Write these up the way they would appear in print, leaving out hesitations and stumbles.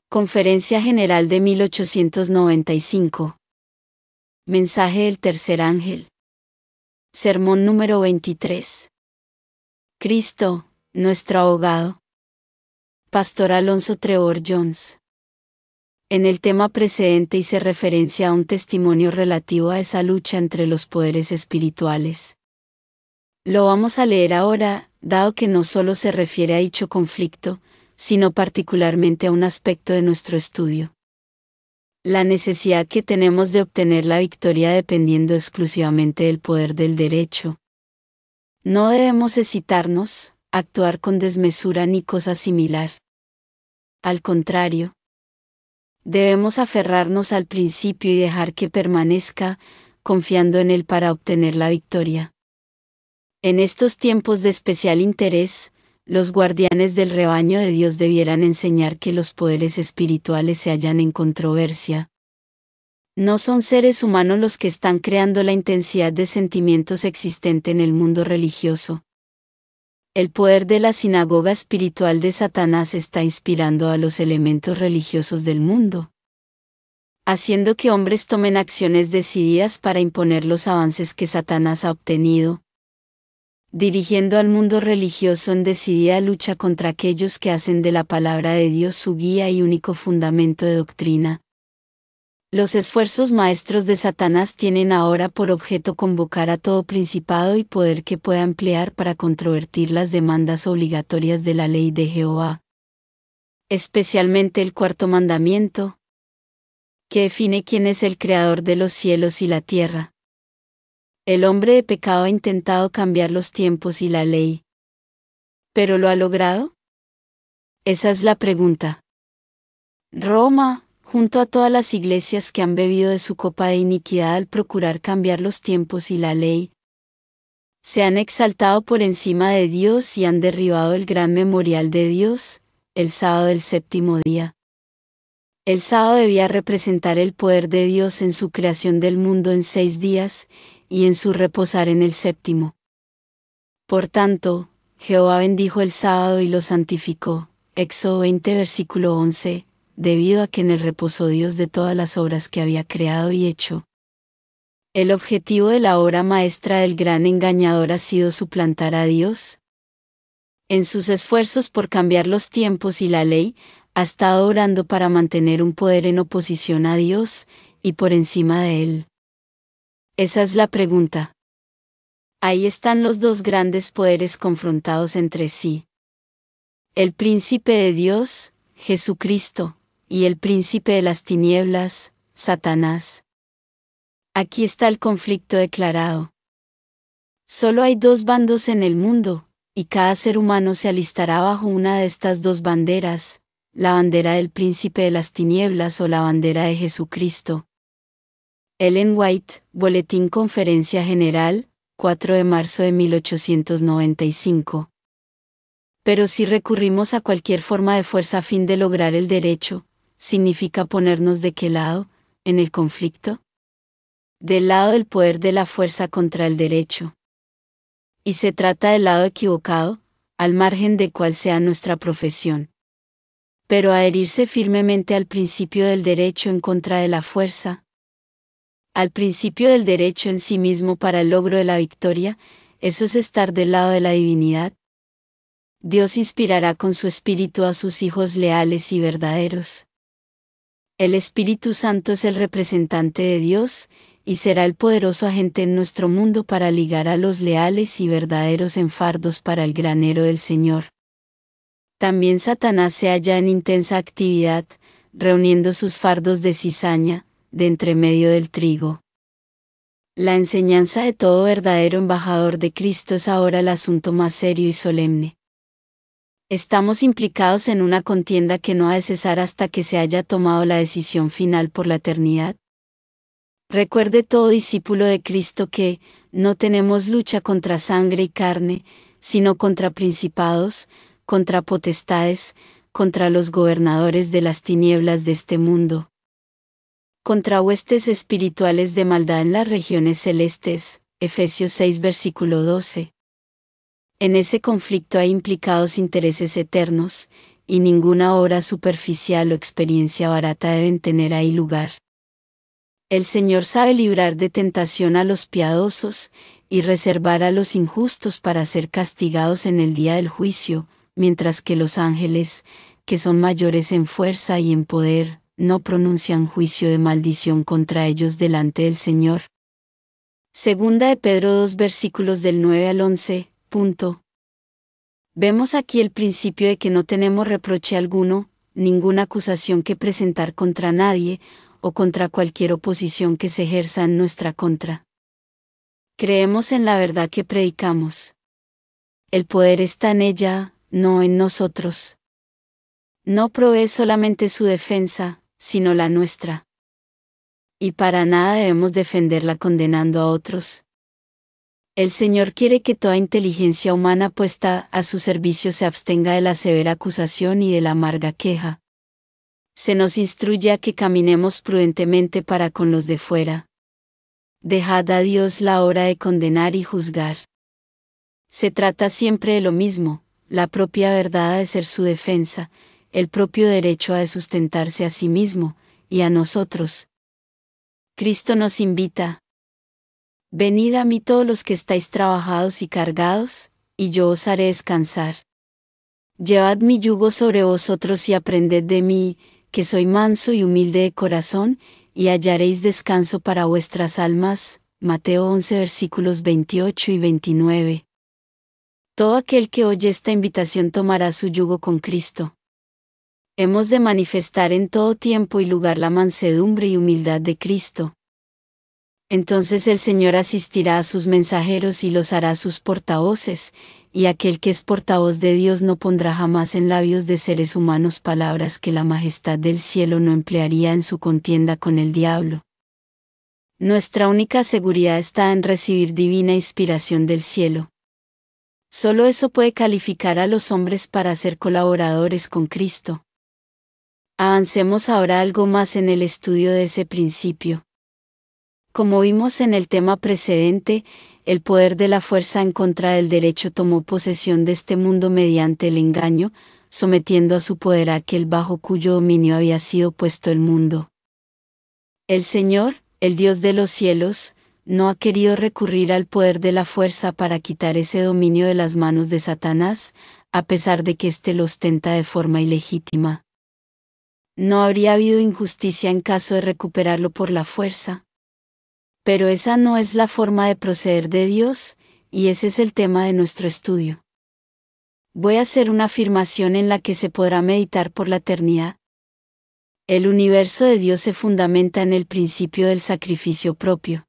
Conferencia General de 1895. Mensaje del tercer ángel. Sermón número 23. Cristo, nuestro abogado. Pastor Alonso Trevor Jones. En el tema precedente hice referencia a un testimonio relativo a esa lucha entre los poderes espirituales. Lo vamos a leer ahora, dado que no solo se refiere a dicho conflicto, sino particularmente a un aspecto de nuestro estudio. La necesidad que tenemos de obtener la victoria dependiendo exclusivamente del poder del derecho. No debemos hesitarnos, actuar con desmesura ni cosa similar. Al contrario, debemos aferrarnos al principio y dejar que permanezca, confiando en él para obtener la victoria. En estos tiempos de especial interés, los guardianes del rebaño de Dios debieran enseñar que los poderes espirituales se hallan en controversia. No son seres humanos los que están creando la intensidad de sentimientos existente en el mundo religioso. El poder de la sinagoga espiritual de Satanás está inspirando a los elementos religiosos del mundo, haciendo que hombres tomen acciones decididas para imponer los avances que Satanás ha obtenido, dirigiendo al mundo religioso en decidida lucha contra aquellos que hacen de la palabra de Dios su guía y único fundamento de doctrina. Los esfuerzos maestros de Satanás tienen ahora por objeto convocar a todo principado y poder que pueda emplear para controvertir las demandas obligatorias de la ley de Jehová. Especialmente el cuarto mandamiento, que define quién es el creador de los cielos y la tierra. El hombre de pecado ha intentado cambiar los tiempos y la ley. ¿Pero lo ha logrado? Esa es la pregunta. Roma, junto a todas las iglesias que han bebido de su copa de iniquidad al procurar cambiar los tiempos y la ley, se han exaltado por encima de Dios y han derribado el gran memorial de Dios, el sábado del séptimo día. El sábado debía representar el poder de Dios en su creación del mundo en 6 días, y en su reposar en el séptimo. Por tanto, Jehová bendijo el sábado y lo santificó. Éxodo 20 versículo 11, debido a que en él reposó Dios de todas las obras que había creado y hecho. El objetivo de la obra maestra del gran engañador ha sido suplantar a Dios. En sus esfuerzos por cambiar los tiempos y la ley, ha estado orando para mantener un poder en oposición a Dios, y por encima de él. Esa es la pregunta. Ahí están los dos grandes poderes confrontados entre sí. El príncipe de Dios, Jesucristo, y el príncipe de las tinieblas, Satanás. Aquí está el conflicto declarado. Solo hay 2 bandos en el mundo, y cada ser humano se alistará bajo una de estas 2 banderas, la bandera del príncipe de las tinieblas o la bandera de Jesucristo. Ellen White, Boletín Conferencia General, 4 de marzo de 1895. Pero si recurrimos a cualquier forma de fuerza a fin de lograr el derecho, ¿significa ponernos de qué lado, en el conflicto? Del lado del poder de la fuerza contra el derecho. Y se trata del lado equivocado, al margen de cuál sea nuestra profesión. Pero adherirse firmemente al principio del derecho en contra de la fuerza, al principio del derecho en sí mismo para el logro de la victoria, eso es estar del lado de la divinidad. Dios inspirará con su espíritu a sus hijos leales y verdaderos. El Espíritu Santo es el representante de Dios, y será el poderoso agente en nuestro mundo para ligar a los leales y verdaderos en fardos para el granero del Señor. También Satanás se halla en intensa actividad, reuniendo sus fardos de cizaña, de entre medio del trigo. La enseñanza de todo verdadero embajador de Cristo es ahora el asunto más serio y solemne. Estamos implicados en una contienda que no ha de cesar hasta que se haya tomado la decisión final por la eternidad. Recuerde todo discípulo de Cristo que, no tenemos lucha contra sangre y carne, sino contra principados, contra potestades, contra los gobernadores de las tinieblas de este mundo, contra huestes espirituales de maldad en las regiones celestes, Efesios 6 versículo 12. En ese conflicto hay implicados intereses eternos, y ninguna obra superficial o experiencia barata deben tener ahí lugar. El Señor sabe librar de tentación a los piadosos, y reservar a los injustos para ser castigados en el día del juicio, mientras que los ángeles, que son mayores en fuerza y en poder, no pronuncian juicio de maldición contra ellos delante del Señor. Segunda de Pedro 2 versículos del 9 al 11. Vemos aquí el principio de que no tenemos reproche alguno, ninguna acusación que presentar contra nadie, o contra cualquier oposición que se ejerza en nuestra contra. Creemos en la verdad que predicamos. El poder está en ella, no en nosotros. No provee solamente su defensa, sino la nuestra. Y para nada debemos defenderla condenando a otros. El Señor quiere que toda inteligencia humana puesta a su servicio se abstenga de la severa acusación y de la amarga queja. Se nos instruye a que caminemos prudentemente para con los de fuera. Dejad a Dios la obra de condenar y juzgar. Se trata siempre de lo mismo, la propia verdad ha de ser su defensa, el propio derecho ha de sustentarse a sí mismo, y a nosotros. Cristo nos invita. Venid a mí todos los que estáis trabajados y cargados, y yo os haré descansar. Llevad mi yugo sobre vosotros y aprended de mí, que soy manso y humilde de corazón, y hallaréis descanso para vuestras almas. Mateo 11 versículos 28 y 29. Todo aquel que oye esta invitación tomará su yugo con Cristo. Hemos de manifestar en todo tiempo y lugar la mansedumbre y humildad de Cristo. Entonces el Señor asistirá a sus mensajeros y los hará sus portavoces, y aquel que es portavoz de Dios no pondrá jamás en labios de seres humanos palabras que la majestad del cielo no emplearía en su contienda con el diablo. Nuestra única seguridad está en recibir divina inspiración del cielo. Solo eso puede calificar a los hombres para ser colaboradores con Cristo. Avancemos ahora algo más en el estudio de ese principio. Como vimos en el tema precedente, el poder de la fuerza en contra del derecho tomó posesión de este mundo mediante el engaño, sometiendo a su poder a aquel bajo cuyo dominio había sido puesto el mundo. El Señor, el Dios de los cielos, no ha querido recurrir al poder de la fuerza para quitar ese dominio de las manos de Satanás, a pesar de que éste lo ostenta de forma ilegítima. No habría habido injusticia en caso de recuperarlo por la fuerza. Pero esa no es la forma de proceder de Dios, y ese es el tema de nuestro estudio. Voy a hacer una afirmación en la que se podrá meditar por la eternidad. El universo de Dios se fundamenta en el principio del sacrificio propio.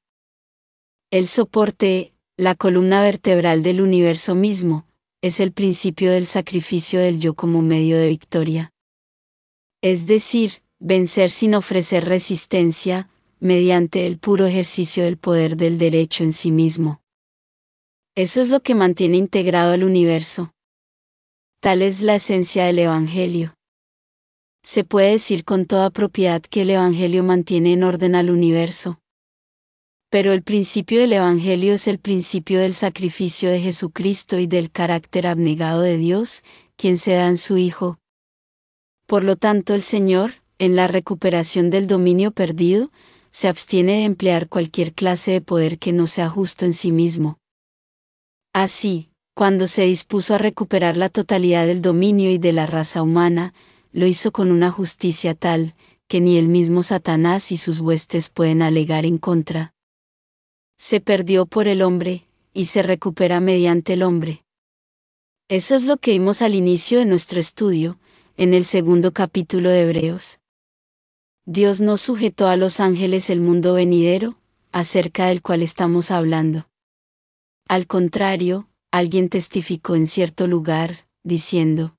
El soporte, la columna vertebral del universo mismo, es el principio del sacrificio del yo como medio de victoria. Es decir, vencer sin ofrecer resistencia, mediante el puro ejercicio del poder del derecho en sí mismo. Eso es lo que mantiene integrado al universo. Tal es la esencia del Evangelio. Se puede decir con toda propiedad que el Evangelio mantiene en orden al universo. Pero el principio del Evangelio es el principio del sacrificio de Jesucristo y del carácter abnegado de Dios, quien se da en su Hijo. Por lo tanto, el Señor, en la recuperación del dominio perdido, se abstiene de emplear cualquier clase de poder que no sea justo en sí mismo. Así, cuando se dispuso a recuperar la totalidad del dominio y de la raza humana, lo hizo con una justicia tal, que ni el mismo Satanás y sus huestes pueden alegar en contra. Se perdió por el hombre, y se recupera mediante el hombre. Eso es lo que vimos al inicio de nuestro estudio, en el segundo capítulo de Hebreos. Dios no sujetó a los ángeles el mundo venidero, acerca del cual estamos hablando. Al contrario, alguien testificó en cierto lugar, diciendo: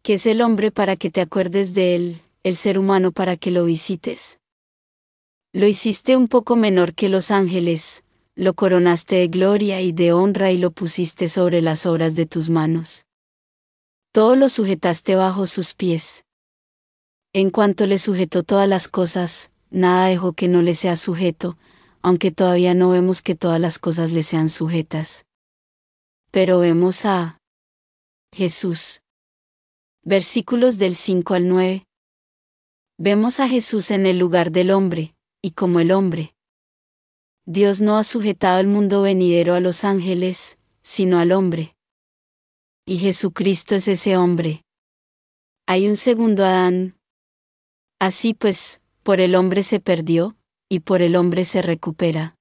¿qué es el hombre para que te acuerdes de él, el ser humano para que lo visites? Lo hiciste un poco menor que los ángeles, lo coronaste de gloria y de honra y lo pusiste sobre las obras de tus manos. Todo lo sujetaste bajo sus pies. En cuanto le sujetó todas las cosas, nada dejó que no le sea sujeto, aunque todavía no vemos que todas las cosas le sean sujetas. Pero vemos a Jesús. Versículos del 5 al 9. Vemos a Jesús en el lugar del hombre, y como el hombre. Dios no ha sujetado el mundo venidero a los ángeles, sino al hombre. Y Jesucristo es ese hombre. Hay un segundo Adán. Así pues, por el hombre se perdió, y por el hombre se recupera.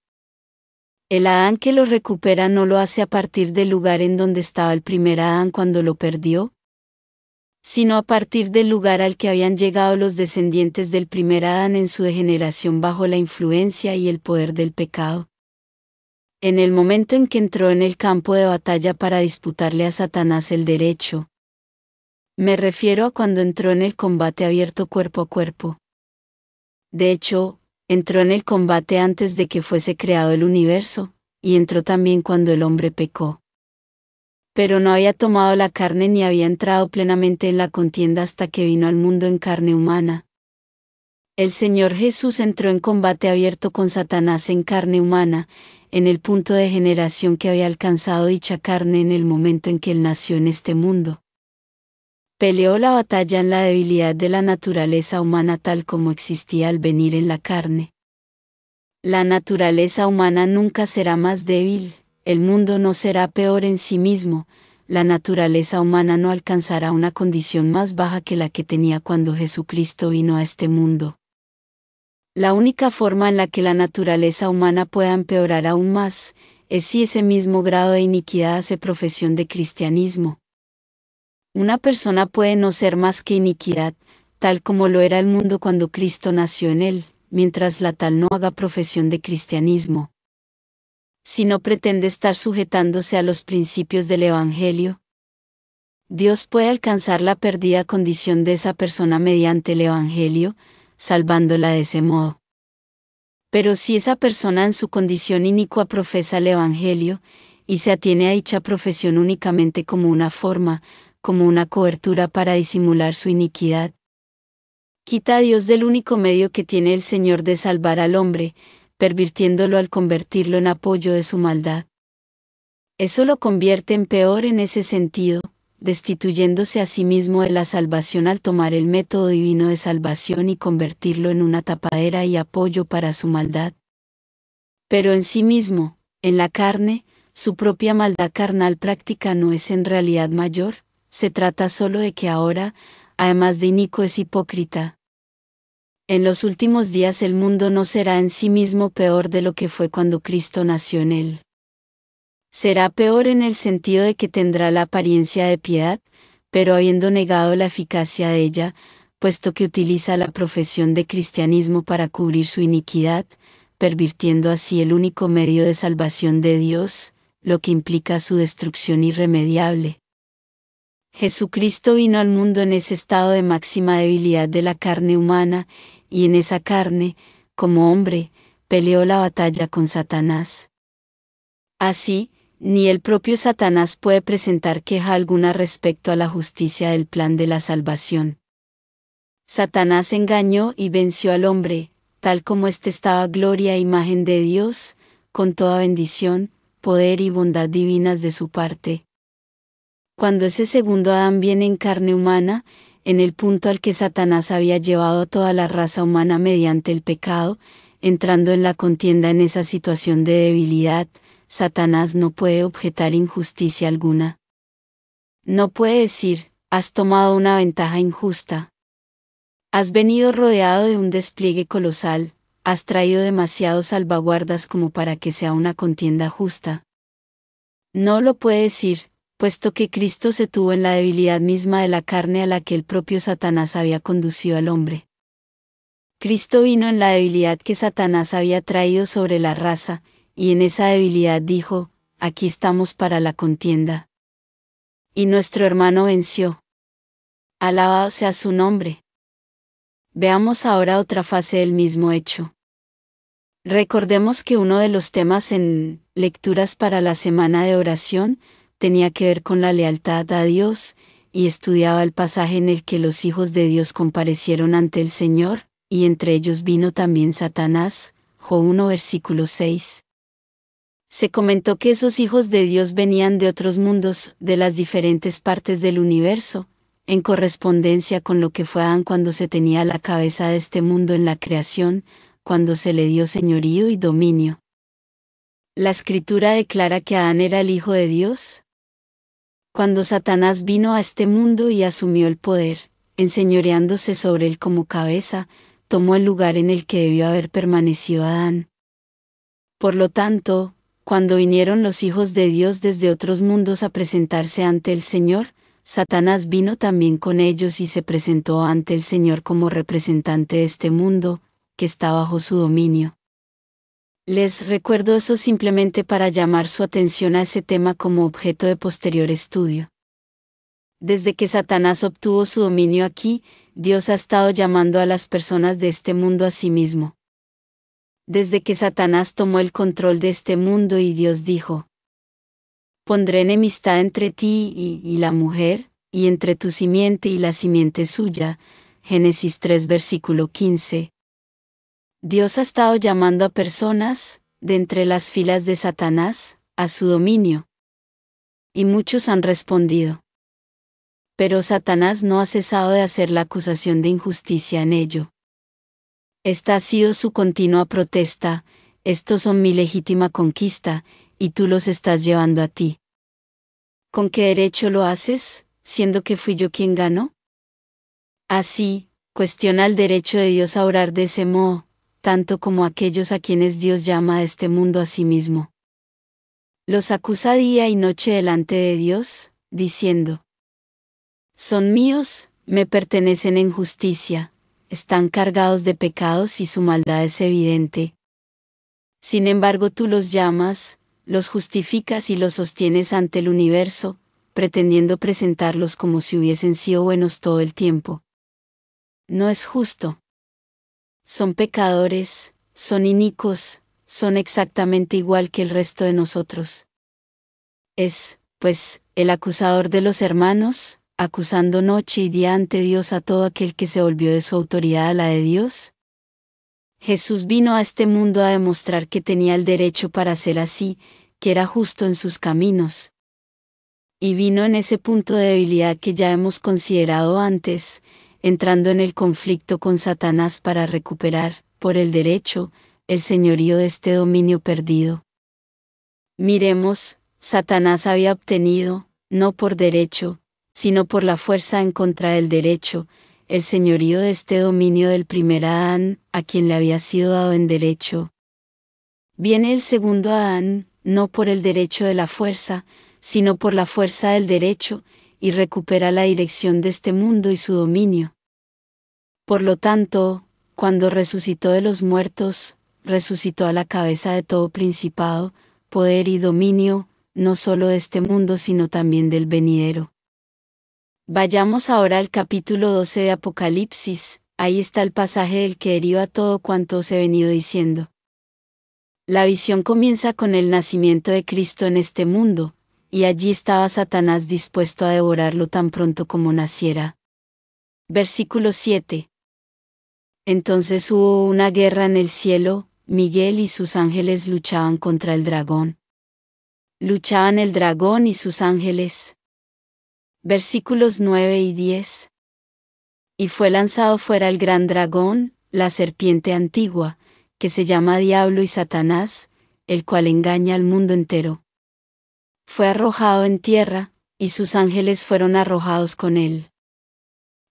El Adán que lo recupera no lo hace a partir del lugar en donde estaba el primer Adán cuando lo perdió, sino a partir del lugar al que habían llegado los descendientes del primer Adán en su degeneración bajo la influencia y el poder del pecado. En el momento en que entró en el campo de batalla para disputarle a Satanás el derecho. Me refiero a cuando entró en el combate abierto cuerpo a cuerpo. De hecho, entró en el combate antes de que fuese creado el universo, y entró también cuando el hombre pecó. Pero no había tomado la carne ni había entrado plenamente en la contienda hasta que vino al mundo en carne humana. El Señor Jesús entró en combate abierto con Satanás en carne humana, en el punto de generación que había alcanzado dicha carne en el momento en que Él nació en este mundo. Peleó la batalla en la debilidad de la naturaleza humana tal como existía al venir en la carne. La naturaleza humana nunca será más débil, el mundo no será peor en sí mismo, la naturaleza humana no alcanzará una condición más baja que la que tenía cuando Jesucristo vino a este mundo. La única forma en la que la naturaleza humana pueda empeorar aún más, es si ese mismo grado de iniquidad hace profesión de cristianismo. Una persona puede no ser más que iniquidad, tal como lo era el mundo cuando Cristo nació en él, mientras la tal no haga profesión de cristianismo. Si no pretende estar sujetándose a los principios del Evangelio, Dios puede alcanzar la perdida condición de esa persona mediante el Evangelio, salvándola de ese modo. Pero si esa persona en su condición inicua profesa el Evangelio, y se atiene a dicha profesión únicamente como una forma, como una cobertura para disimular su iniquidad, quita a Dios del único medio que tiene el Señor de salvar al hombre, pervirtiéndolo al convertirlo en apoyo de su maldad. Eso lo convierte en peor en ese sentido, destituyéndose a sí mismo de la salvación al tomar el método divino de salvación y convertirlo en una tapadera y apoyo para su maldad. Pero en sí mismo, en la carne, su propia maldad carnal práctica no es en realidad mayor, se trata solo de que ahora, además de inicuo, es hipócrita. En los últimos días el mundo no será en sí mismo peor de lo que fue cuando Cristo nació en él. Será peor en el sentido de que tendrá la apariencia de piedad, pero habiendo negado la eficacia de ella, puesto que utiliza la profesión de cristianismo para cubrir su iniquidad, pervirtiendo así el único medio de salvación de Dios, lo que implica su destrucción irremediable. Jesucristo vino al mundo en ese estado de máxima debilidad de la carne humana, y en esa carne, como hombre, peleó la batalla con Satanás. Así, ni el propio Satanás puede presentar queja alguna respecto a la justicia del plan de la salvación. Satanás engañó y venció al hombre, tal como éste estaba gloria e imagen de Dios, con toda bendición, poder y bondad divinas de su parte. Cuando ese segundo Adán viene en carne humana, en el punto al que Satanás había llevado a toda la raza humana mediante el pecado, entrando en la contienda en esa situación de debilidad, Satanás no puede objetar injusticia alguna. No puede decir, has tomado una ventaja injusta. Has venido rodeado de un despliegue colosal, has traído demasiadas salvaguardas como para que sea una contienda justa. No lo puede decir, puesto que Cristo se tuvo en la debilidad misma de la carne a la que el propio Satanás había conducido al hombre. Cristo vino en la debilidad que Satanás había traído sobre la raza, y en esa debilidad dijo, aquí estamos para la contienda. Y nuestro hermano venció. Alabado sea su nombre. Veamos ahora otra fase del mismo hecho. Recordemos que uno de los temas en Lecturas para la Semana de Oración tenía que ver con la lealtad a Dios, y estudiaba el pasaje en el que los hijos de Dios comparecieron ante el Señor, y entre ellos vino también Satanás, Job 1 versículo 6. Se comentó que esos hijos de Dios venían de otros mundos, de las diferentes partes del universo, en correspondencia con lo que fue Adán cuando se tenía la cabeza de este mundo en la creación, cuando se le dio señorío y dominio. La Escritura declara que Adán era el Hijo de Dios. Cuando Satanás vino a este mundo y asumió el poder, enseñoreándose sobre él como cabeza, tomó el lugar en el que debió haber permanecido Adán. Por lo tanto, cuando vinieron los hijos de Dios desde otros mundos a presentarse ante el Señor, Satanás vino también con ellos y se presentó ante el Señor como representante de este mundo, que está bajo su dominio. Les recuerdo eso simplemente para llamar su atención a ese tema como objeto de posterior estudio. Desde que Satanás obtuvo su dominio aquí, Dios ha estado llamando a las personas de este mundo a sí mismo. Desde que Satanás tomó el control de este mundo y Dios dijo: pondré enemistad entre ti y la mujer, y entre tu simiente y la simiente suya. Génesis 3 versículo 15. Dios ha estado llamando a personas, de entre las filas de Satanás, a su dominio. Y muchos han respondido. Pero Satanás no ha cesado de hacer la acusación de injusticia en ello. Esta ha sido su continua protesta: estos son mi legítima conquista, y tú los estás llevando a ti. ¿Con qué derecho lo haces, siendo que fui yo quien ganó? Así, cuestiona el derecho de Dios a obrar de ese modo, tanto como aquellos a quienes Dios llama a este mundo a sí mismo. Los acusa día y noche delante de Dios, diciendo: son míos, me pertenecen en justicia, están cargados de pecados y su maldad es evidente. Sin embargo tú los llamas, los justificas y los sostienes ante el universo, pretendiendo presentarlos como si hubiesen sido buenos todo el tiempo. No es justo. Son pecadores, son inicuos, son exactamente igual que el resto de nosotros. Es, pues, el acusador de los hermanos, acusando noche y día ante Dios a todo aquel que se volvió de su autoridad a la de Dios. Jesús vino a este mundo a demostrar que tenía el derecho para ser así, que era justo en sus caminos. Y vino en ese punto de debilidad que ya hemos considerado antes, entrando en el conflicto con Satanás para recuperar, por el derecho, el señorío de este dominio perdido. Miremos, Satanás había obtenido, no por derecho, sino por la fuerza en contra del derecho, el señorío de este dominio del primer Adán, a quien le había sido dado en derecho. Viene el segundo Adán, no por el derecho de la fuerza, sino por la fuerza del derecho, y recupera la dirección de este mundo y su dominio. Por lo tanto, cuando resucitó de los muertos, resucitó a la cabeza de todo principado, poder y dominio, no solo de este mundo sino también del venidero. Vayamos ahora al capítulo 12 de Apocalipsis, ahí está el pasaje del que deriva todo cuanto os he venido diciendo. La visión comienza con el nacimiento de Cristo en este mundo, y allí estaba Satanás dispuesto a devorarlo tan pronto como naciera. Versículo 7. Entonces hubo una guerra en el cielo, Miguel y sus ángeles luchaban contra el dragón. Luchaban el dragón y sus ángeles. Versículos 9 y 10. Y fue lanzado fuera el gran dragón, la serpiente antigua, que se llama Diablo y Satanás, el cual engaña al mundo entero. Fue arrojado en tierra, y sus ángeles fueron arrojados con él.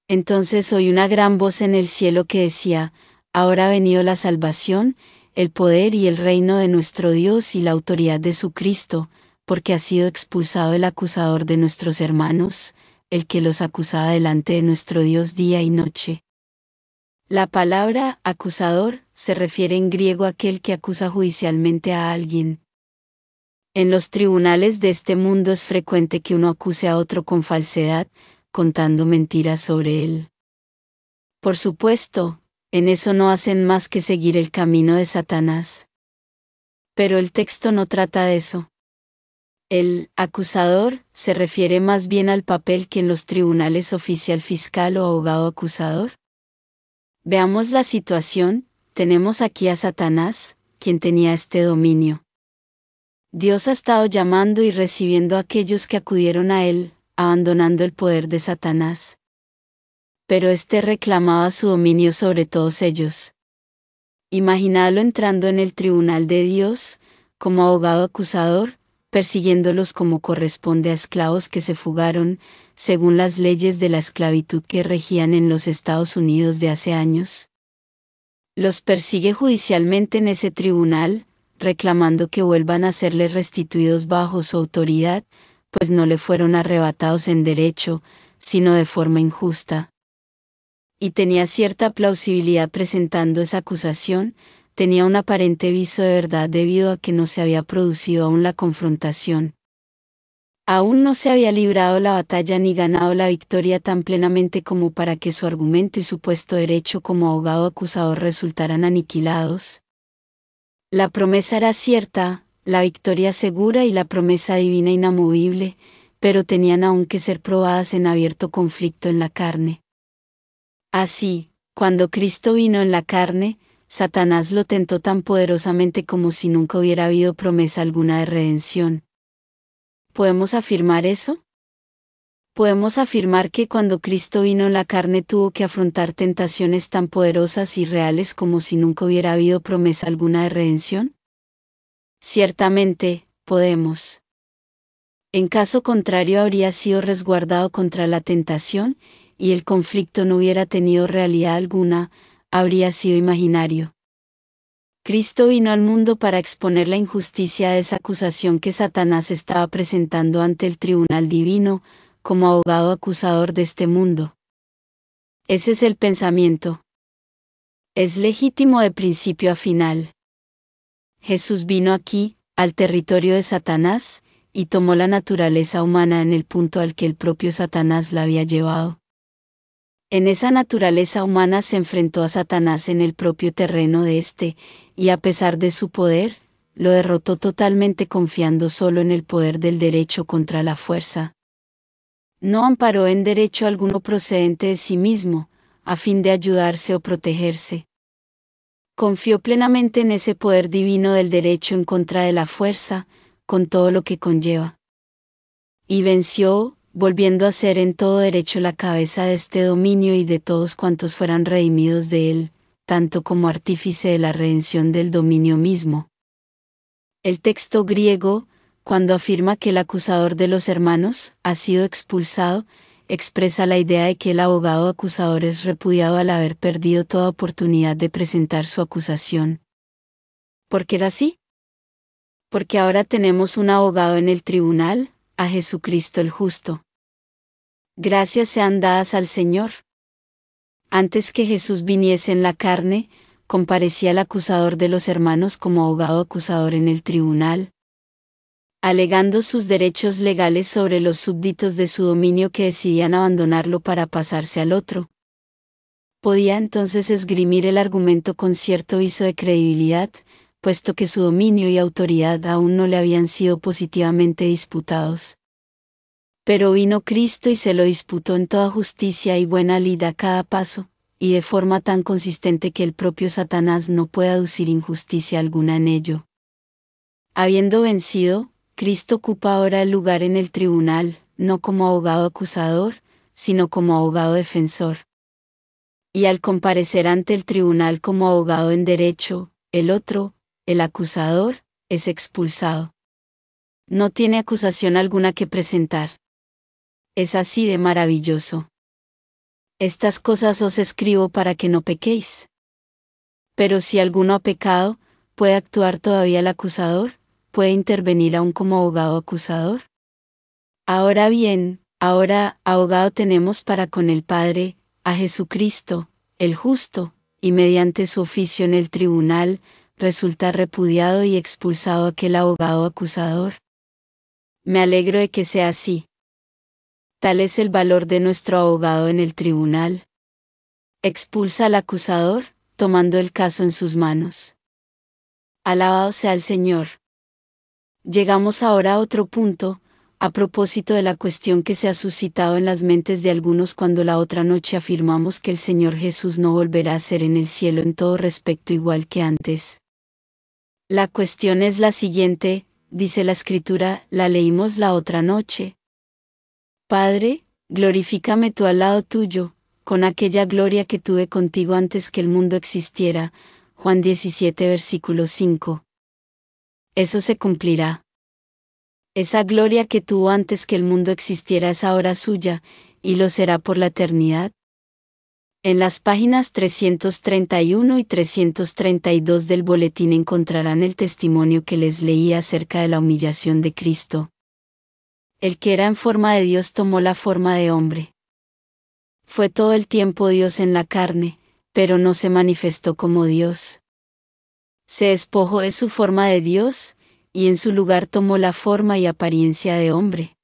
Entonces oí una gran voz en el cielo que decía: ahora ha venido la salvación, el poder y el reino de nuestro Dios y la autoridad de su Cristo, porque ha sido expulsado el acusador de nuestros hermanos, el que los acusaba delante de nuestro Dios día y noche. La palabra acusador se refiere en griego a aquel que acusa judicialmente a alguien. En los tribunales de este mundo es frecuente que uno acuse a otro con falsedad, contando mentiras sobre él. Por supuesto, en eso no hacen más que seguir el camino de Satanás. Pero el texto no trata de eso. El acusador se refiere más bien al papel que en los tribunales oficial fiscal o abogado acusador. Veamos la situación, tenemos aquí a Satanás, quien tenía este dominio. Dios ha estado llamando y recibiendo a aquellos que acudieron a él, abandonando el poder de Satanás. pero éste reclamaba su dominio sobre todos ellos. Imaginadlo entrando en el tribunal de Dios, como abogado acusador, persiguiéndolos como corresponde a esclavos que se fugaron, según las leyes de la esclavitud que regían en los Estados Unidos de hace años. Los persigue judicialmente en ese tribunal, reclamando que vuelvan a serles restituidos bajo su autoridad, pues no le fueron arrebatados en derecho, sino de forma injusta. Y tenía cierta plausibilidad presentando esa acusación, tenía un aparente viso de verdad debido a que no se había producido aún la confrontación. Aún no se había librado la batalla ni ganado la victoria tan plenamente como para que su argumento y supuesto derecho como abogado acusador resultaran aniquilados. La promesa era cierta, la victoria segura y la promesa divina inamovible, pero tenían aún que ser probadas en abierto conflicto en la carne. Así, cuando Cristo vino en la carne, Satanás lo tentó tan poderosamente como si nunca hubiera habido promesa alguna de redención. ¿Podemos afirmar eso? Podemos afirmar que cuando Cristo vino en la carne tuvo que afrontar tentaciones tan poderosas y reales como si nunca hubiera habido promesa alguna de redención. Ciertamente, podemos. En caso contrario habría sido resguardado contra la tentación, y el conflicto no hubiera tenido realidad alguna, habría sido imaginario. Cristo vino al mundo para exponer la injusticia de esa acusación que Satanás estaba presentando ante el tribunal divino, como abogado acusador de este mundo. Ese es el pensamiento. Es legítimo de principio a final. Jesús vino aquí, al territorio de Satanás, y tomó la naturaleza humana en el punto al que el propio Satanás la había llevado. En esa naturaleza humana se enfrentó a Satanás en el propio terreno de éste, y a pesar de su poder, lo derrotó totalmente confiando solo en el poder del derecho contra la fuerza. No amparó en derecho alguno procedente de sí mismo, a fin de ayudarse o protegerse. Confió plenamente en ese poder divino del derecho en contra de la fuerza, con todo lo que conlleva. Y venció, volviendo a ser en todo derecho la cabeza de este dominio y de todos cuantos fueran redimidos de él, tanto como artífice de la redención del dominio mismo. El texto griego, cuando afirma que el acusador de los hermanos ha sido expulsado, expresa la idea de que el abogado acusador es repudiado al haber perdido toda oportunidad de presentar su acusación. ¿Por qué era así? Porque ahora tenemos un abogado en el tribunal, a Jesucristo el justo. Gracias sean dadas al Señor. Antes que Jesús viniese en la carne, comparecía el acusador de los hermanos como abogado acusador en el tribunal, alegando sus derechos legales sobre los súbditos de su dominio que decidían abandonarlo para pasarse al otro. Podía entonces esgrimir el argumento con cierto viso de credibilidad, puesto que su dominio y autoridad aún no le habían sido positivamente disputados. Pero vino Cristo y se lo disputó en toda justicia y buena lid a cada paso, y de forma tan consistente que el propio Satanás no puede aducir injusticia alguna en ello. Habiendo vencido, Cristo ocupa ahora el lugar en el tribunal, no como abogado acusador, sino como abogado defensor. Y al comparecer ante el tribunal como abogado en derecho, el otro, el acusador, es expulsado. No tiene acusación alguna que presentar. Es así de maravilloso. Estas cosas os escribo para que no pequéis. Pero si alguno ha pecado, ¿puede actuar todavía el acusador? ¿Puede intervenir aún como abogado acusador? Ahora bien, ahora abogado tenemos para con el Padre, a Jesucristo, el justo, y mediante su oficio en el tribunal, resulta repudiado y expulsado aquel abogado acusador. Me alegro de que sea así. Tal es el valor de nuestro abogado en el tribunal. Expulsa al acusador, tomando el caso en sus manos. Alabado sea el Señor. Llegamos ahora a otro punto, a propósito de la cuestión que se ha suscitado en las mentes de algunos cuando la otra noche afirmamos que el Señor Jesús no volverá a ser en el cielo en todo respecto igual que antes. La cuestión es la siguiente, dice la Escritura, la leímos la otra noche. Padre, glorifícame tú al lado tuyo, con aquella gloria que tuve contigo antes que el mundo existiera. Juan 17 versículo 5. Eso se cumplirá. Esa gloria que tuvo antes que el mundo existiera es ahora suya, y lo será por la eternidad. En las páginas 331 y 332 del boletín encontrarán el testimonio que les leí acerca de la humillación de Cristo. El que era en forma de Dios tomó la forma de hombre. Fue todo el tiempo Dios en la carne, pero no se manifestó como Dios. Se despojó de su forma de Dios, y en su lugar tomó la forma y apariencia de hombre.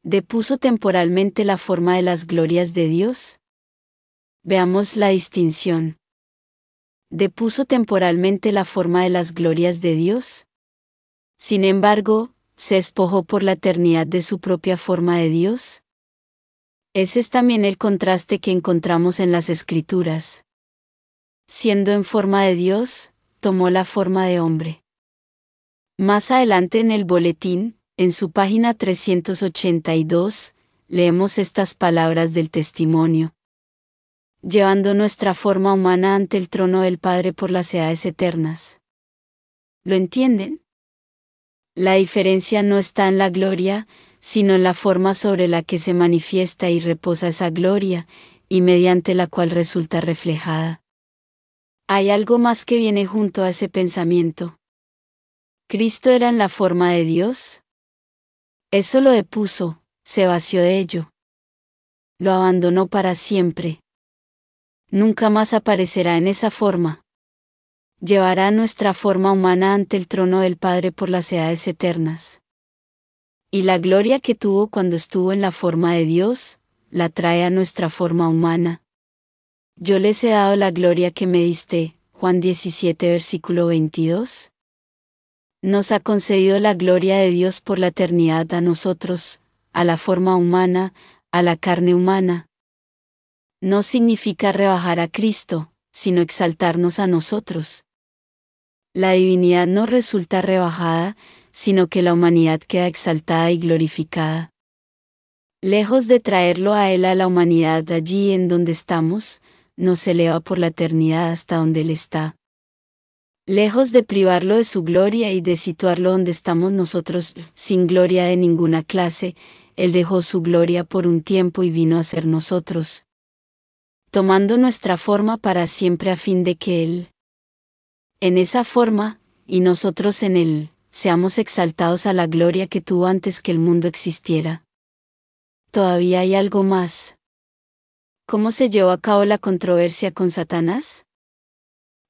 Depuso temporalmente la forma de las glorias de Dios. Veamos la distinción. Depuso temporalmente la forma de las glorias de Dios. Sin embargo, se despojó por la eternidad de su propia forma de Dios. Ese es también el contraste que encontramos en las Escrituras. Siendo en forma de Dios, tomó la forma de hombre. Más adelante en el boletín, en su página 382, leemos estas palabras del testimonio. Llevando nuestra forma humana ante el trono del Padre por las edades eternas. ¿Lo entienden? La diferencia no está en la gloria, sino en la forma sobre la que se manifiesta y reposa esa gloria, y mediante la cual resulta reflejada. Hay algo más que viene junto a ese pensamiento. ¿Cristo era en la forma de Dios? Eso lo depuso, se vació de ello. Lo abandonó para siempre. Nunca más aparecerá en esa forma. Llevará nuestra forma humana ante el trono del Padre por las edades eternas. Y la gloria que tuvo cuando estuvo en la forma de Dios, la trae a nuestra forma humana. Yo les he dado la gloria que me diste, Juan 17 versículo 22. Nos ha concedido la gloria de Dios por la eternidad a nosotros, a la forma humana, a la carne humana. No significa rebajar a Cristo, sino exaltarnos a nosotros. La divinidad no resulta rebajada, sino que la humanidad queda exaltada y glorificada. Lejos de traerlo a Él a la humanidad allí en donde estamos, nos eleva por la eternidad hasta donde Él está. Lejos de privarlo de su gloria y de situarlo donde estamos nosotros, sin gloria de ninguna clase, Él dejó su gloria por un tiempo y vino a ser nosotros, tomando nuestra forma para siempre a fin de que Él, en esa forma, y nosotros en Él, seamos exaltados a la gloria que tuvo antes que el mundo existiera. Todavía hay algo más. ¿Cómo se llevó a cabo la controversia con Satanás?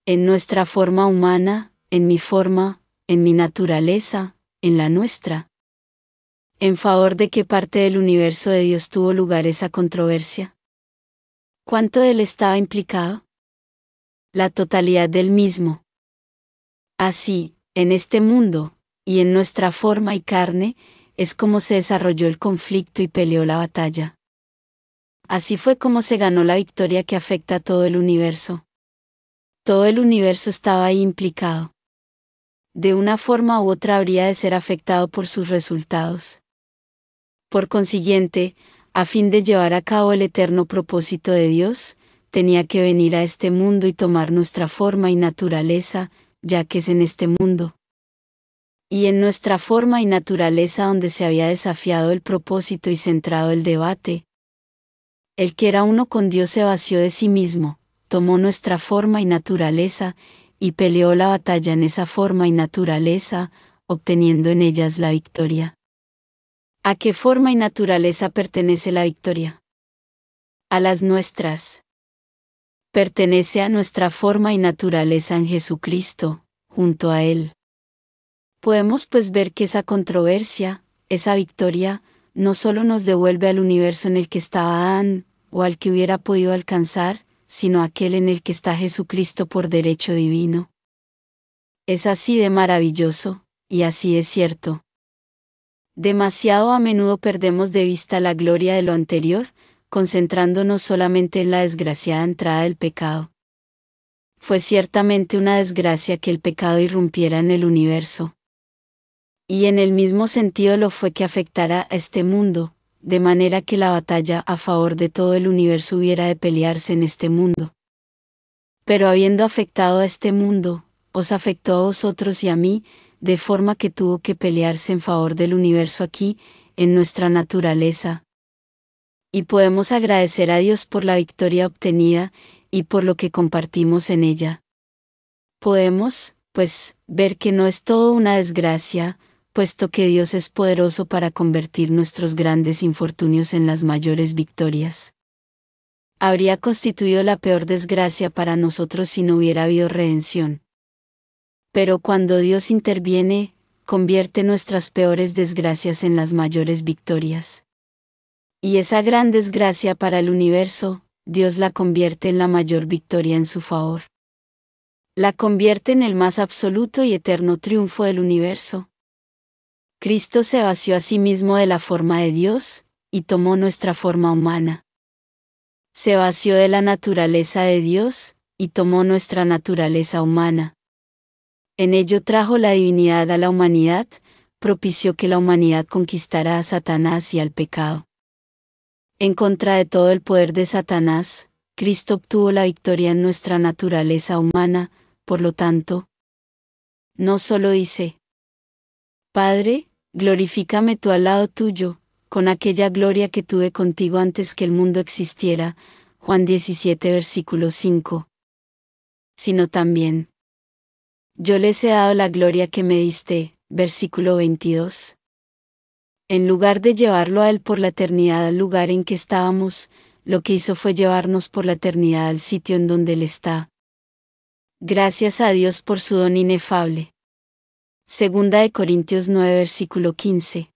En nuestra forma humana, en mi forma, en mi naturaleza, en la nuestra. ¿En favor de qué parte del universo de Dios tuvo lugar esa controversia? ¿Cuánto Él estaba implicado? La totalidad del mismo. Así, en este mundo, y en nuestra forma y carne, es como se desarrolló el conflicto y peleó la batalla. Así fue como se ganó la victoria que afecta a todo el universo. Todo el universo estaba ahí implicado. De una forma u otra habría de ser afectado por sus resultados. Por consiguiente, a fin de llevar a cabo el eterno propósito de Dios, tenía que venir a este mundo y tomar nuestra forma y naturaleza, ya que es en este mundo. Y en nuestra forma y naturaleza donde se había desafiado el propósito y centrado el debate. El que era uno con Dios se vació de sí mismo, tomó nuestra forma y naturaleza, y peleó la batalla en esa forma y naturaleza, obteniendo en ellas la victoria. ¿A qué forma y naturaleza pertenece la victoria? A las nuestras. Pertenece a nuestra forma y naturaleza en Jesucristo, junto a Él. Podemos pues ver que esa controversia, esa victoria, no solo nos devuelve al universo en el que estaba Adán, o al que hubiera podido alcanzar, sino aquel en el que está Jesucristo por derecho divino. Es así de maravilloso, y así de cierto. Demasiado a menudo perdemos de vista la gloria de lo anterior, concentrándonos solamente en la desgraciada entrada del pecado. Fue ciertamente una desgracia que el pecado irrumpiera en el universo. Y en el mismo sentido lo fue que afectara a este mundo, de manera que la batalla a favor de todo el universo hubiera de pelearse en este mundo. Pero habiendo afectado a este mundo, os afectó a vosotros y a mí, de forma que tuvo que pelearse en favor del universo aquí, en nuestra naturaleza. Y podemos agradecer a Dios por la victoria obtenida, y por lo que compartimos en ella. Podemos, pues, ver que no es todo una desgracia, puesto que Dios es poderoso para convertir nuestros grandes infortunios en las mayores victorias. Habría constituido la peor desgracia para nosotros si no hubiera habido redención. Pero cuando Dios interviene, convierte nuestras peores desgracias en las mayores victorias. Y esa gran desgracia para el universo, Dios la convierte en la mayor victoria en su favor. La convierte en el más absoluto y eterno triunfo del universo. Cristo se vació a sí mismo de la forma de Dios, y tomó nuestra forma humana. Se vació de la naturaleza de Dios, y tomó nuestra naturaleza humana. En ello trajo la divinidad a la humanidad, propició que la humanidad conquistara a Satanás y al pecado. En contra de todo el poder de Satanás, Cristo obtuvo la victoria en nuestra naturaleza humana, por lo tanto, no solo dice: Padre, glorifícame tú al lado tuyo, con aquella gloria que tuve contigo antes que el mundo existiera, Juan 17 versículo 5. Sino también: yo les he dado la gloria que me diste, versículo 22. En lugar de llevarlo a Él por la eternidad al lugar en que estábamos, lo que hizo fue llevarnos por la eternidad al sitio en donde Él está. Gracias a Dios por su don inefable. Segunda de Corintios 9 versículo 15.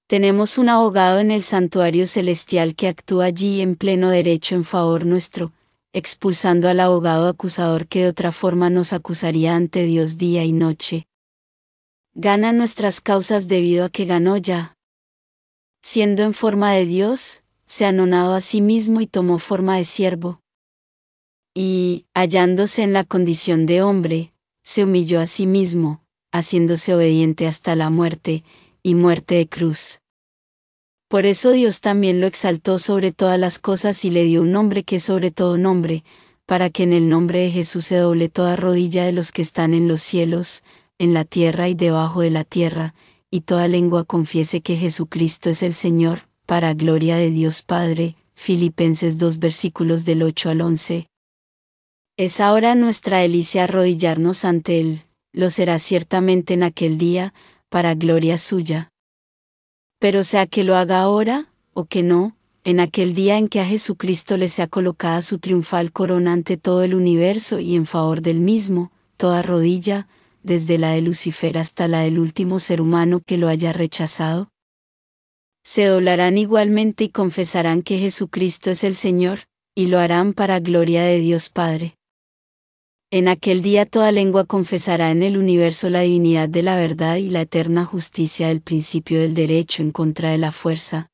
Tenemos un abogado en el santuario celestial que actúa allí en pleno derecho en favor nuestro, expulsando al abogado acusador que de otra forma nos acusaría ante Dios día y noche. Gana nuestras causas debido a que ganó ya. Siendo en forma de Dios, se anonadó a sí mismo y tomó forma de siervo. Y, hallándose en la condición de hombre, se humilló a sí mismo, haciéndose obediente hasta la muerte, y muerte de cruz. Por eso Dios también lo exaltó sobre todas las cosas y le dio un nombre que es sobre todo nombre, para que en el nombre de Jesús se doble toda rodilla de los que están en los cielos, en la tierra y debajo de la tierra, y toda lengua confiese que Jesucristo es el Señor, para gloria de Dios Padre. Filipenses 2 versículos del 8 al 11. Es ahora nuestra delicia arrodillarnos ante Él, lo será ciertamente en aquel día, para gloria suya. Pero sea que lo haga ahora, o que no, en aquel día en que a Jesucristo le sea colocada su triunfal corona ante todo el universo y en favor del mismo, toda rodilla, desde la de Lucifer hasta la del último ser humano que lo haya rechazado, se doblarán igualmente y confesarán que Jesucristo es el Señor, y lo harán para gloria de Dios Padre. En aquel día toda lengua confesará en el universo la divinidad de la verdad y la eterna justicia del principio del derecho en contra de la fuerza,